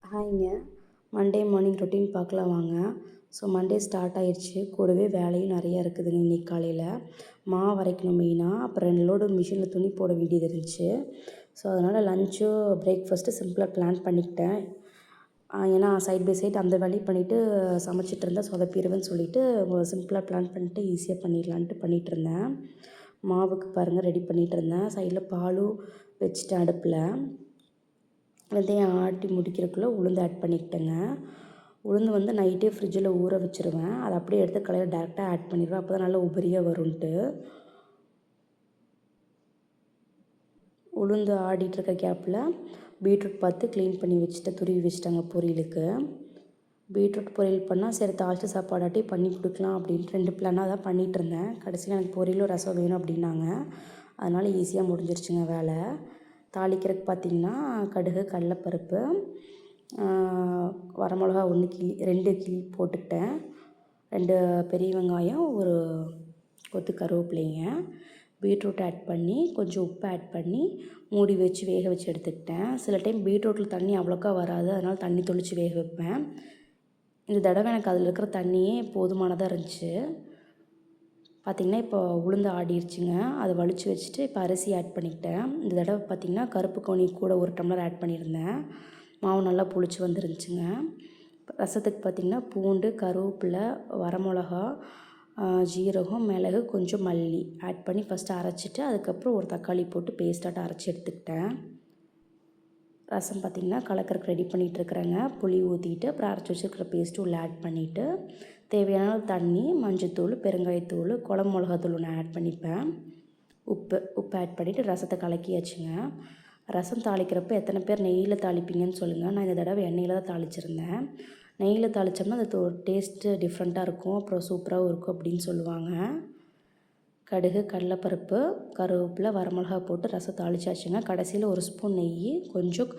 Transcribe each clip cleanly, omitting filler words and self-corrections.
ஹாய்ங்க. Monday morning routine பார்க்கலாம் வாங்க. So Monday start ஆயிடுச்சு. கூடவே வேலையும் நிறையா இருக்குதுங்க இன்றைக்கி காலையில். மாவு அரைக்கணும் மெயினாக. அப்புறம் 2 லோடு மிஷினில் துணி போட வேண்டியது இருந்துச்சு. ஸோ அதனால் லன்ச்சு பிரேக்ஃபாஸ்ட்டு சிம்பிளாக பிளான் பண்ணிக்கிட்டேன். ஏன்னா சைட் பை சைட் அந்த வேலையும் பண்ணிவிட்டு சமைச்சிட்டு இருந்தால் சொதப்பிடுவேன்னு சொல்லிவிட்டு சிம்பிளாக பிளான் பண்ணிட்டு ஈஸியாக பண்ணிடலான்ட்டு பண்ணிகிட்ருந்தேன். மாவுக்கு பாருங்கள் ரெடி பண்ணிகிட்டு இருந்தேன். சைடில் பாலும் வச்சுட்டேன் அடுப்பில். வெந்தயம் ஆட்டி முடிக்கிறதுக்குள்ளே உளுந்து ஆட் பண்ணிக்கிட்டேங்க. உளுந்து வந்து நைட்டே ஃப்ரிட்ஜில் ஊற வச்சுருவேன். அதை அப்படியே எடுத்து காலையில் டேரெக்டாக ஆட் பண்ணிடுவேன். அப்போ தான் நல்லா உபரியாக வரும்ன்ட்டு. உளுந்து ஆடிட்டுருக்க கேப்பில் பீட்ரூட் பார்த்து க்ளீன் பண்ணி வச்சுட்டு துருவி வச்சுட்டாங்க பொரியலுக்கு. பீட்ரூட் பொரியல் பண்ணால் சரி தாளித்து சாப்பாடாட்டி பண்ணி கொடுக்கலாம் அப்படின்ட்டு 2 பிளானாக தான் பண்ணிகிட்ருந்தேன். கடைசியில் எனக்கு பொரியலும் ரசம் வேணும் அப்படின்னாங்க. அதனால் ஈஸியாக முடிஞ்சிருச்சுங்க வேலை. தாளிக்கிறதுக்கு பார்த்திங்கன்னா கடுகு, கடலைப்பருப்பு, வரமிளகா 2 கிள்ளி போட்டுக்கிட்டேன். 2 பெரிய வெங்காயம், ஒரு கொத்து கருவேப்பிலைங்க. பீட்ரூட் ஆட் பண்ணி கொஞ்சம் உப்பு ஆட் பண்ணி மூடி வச்சு வேக வச்சு எடுத்துக்கிட்டேன். சில டைம் பீட்ரூட்டில் தண்ணி அவ்வளோக்கா வராது, அதனால் தண்ணி தெளித்து வேக வைப்பேன். இந்த தடவை எனக்கு அதில் இருக்கிற தண்ணியே போதுமானதாக இருந்துச்சு. பார்த்திங்கன்னா இப்போ உளுந்து ஆடிடுச்சுங்க. அதை வலிச்சு வச்சுட்டு இப்போ அரிசி ஆட் பண்ணிக்கிட்டேன். இந்த தடவை பார்த்திங்கன்னா கருப்பு கவுனி கூட 1 டம்ளர் ஆட் பண்ணியிருந்தேன். மாவு நல்லா புளிச்சு வந்துருந்துச்சுங்க. ரசத்துக்கு பார்த்திங்கன்னா பூண்டு, கருவேப்பிலை, வரமிளகா, ஜீரகம், மிளகு, கொஞ்சம் மல்லி ஆட் பண்ணி ஃபஸ்ட்டு அரைச்சிட்டு அதுக்கப்புறம் ஒரு தக்காளி போட்டு பேஸ்ட்டாட்டம் அரைச்சி எடுத்துக்கிட்டேன். ரசம் பார்த்திங்கன்னா கலக்கறக்கு ரெடி பண்ணிகிட்ருக்குறேங்க. புளி ஊற்றிட்டு அப்புறம் அரைச்சி வச்சுருக்கிற பேஸ்ட்டு உள்ள ஆட் பண்ணிவிட்டு தேவையான தண்ணி, மஞ்சத்தூள், பெருங்காயத்தூள், குழம்பு மிளகாத்தூள் ஒன்று ஆட் பண்ணிப்பேன். உப்பு ஆட் பண்ணிவிட்டு ரசத்தை கலக்கியாச்சுங்க. ரசம் தாளிக்கிறப்ப எத்தனை பேர் நெய்யில் தாளிப்பீங்கன்னு சொல்லுங்கள். நான் இந்த தடவை எண்ணெயில் தான் தாளிச்சிருந்தேன். நெய்யில் தாளித்தோம்னா அது டேஸ்ட்டு டிஃப்ரெண்ட்டாக இருக்கும், அப்புறம் சூப்பராகவும் இருக்கும் அப்படின்னு சொல்லுவாங்க. கடுகு, கடலைப்பருப்பு, கருவேப்பிலை, வரமிளகா போட்டு ரசம் தாளிச்சாச்சுங்க. கடைசியில் 1 ஸ்பூன் நெய், கொஞ்சம்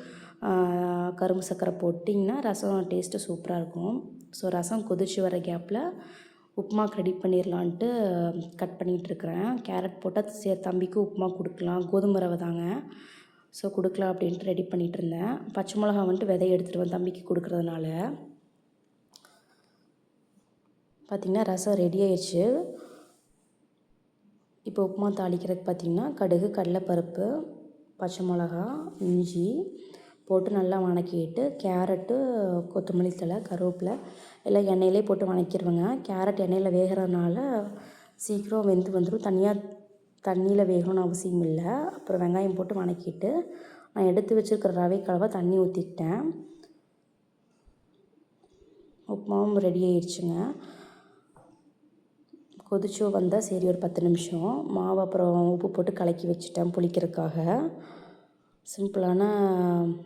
கரும்பு சர்க்கரை போட்டிங்கன்னா ரசம் டேஸ்ட்டு சூப்பராக இருக்கும். ஸோ ரசம் கொதிச்சு வர கேப்பில் உப்புமாக்கு ரெடி பண்ணிடலான்ட்டு கட் பண்ணிகிட்ருக்குறேன். கேரட் போட்டால் தம்பிக்கு உப்புமா கொடுக்கலாம். கோதுமை ரவை தாங்க. ஸோ கொடுக்கலாம் அப்படின்ட்டு ரெடி பண்ணிகிட்டு இருந்தேன். பச்சை மிளகா வந்துட்டு விதைய எடுத்துகிட்டு தம்பிக்கு கொடுக்குறதுனால. பார்த்திங்கன்னா ரசம் ரெடி ஆயிடுச்சு. இப்போ உப்புமா தாளிக்கிறதுக்கு பார்த்திங்கன்னா கடுகு, கடலைப்பருப்பு, பச்சை மிளகா, இஞ்சி போட்டு நல்லா வணக்கிட்டு கேரட்டு, கொத்தமல்லி தழை, கருவேப்பிலை எல்லாம் எண்ணெயிலே போட்டு வணக்கிடுவேங்க. கேரட் எண்ணெயில் வேகிறதுனால சீக்கிரம் வெந்து வந்துடும். தண்ணியில் வேகணும்னு அவசியம் இல்லை. அப்புறம் வெங்காயம் போட்டு வணக்கிட்டு நான் எடுத்து வச்சுருக்கிற ரவைக்கலவை தண்ணி ஊற்றிக்கிட்டேன். உப்புமாவும் ரெடி ஆயிடுச்சுங்க. கொதிச்சு வந்தால் சரி ஒரு 10 நிமிஷம் மாவு அப்புறம் உப்பு போட்டு கலக்கி வச்சுட்டேன் புளிக்கிறதுக்காக. சிம்பிளான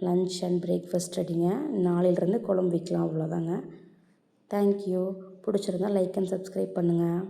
லன்ச் அண்ட் பிரேக்ஃபாஸ்ட் ரெடிங்க. நாளையிலேருந்து குழம்பு வைக்கலாம், அவ்வளோதாங்க. தேங்க்யூ. பிடிச்சிருந்தா லைக் அண்ட் சப்ஸ்கிரைப் பண்ணுங்கள்.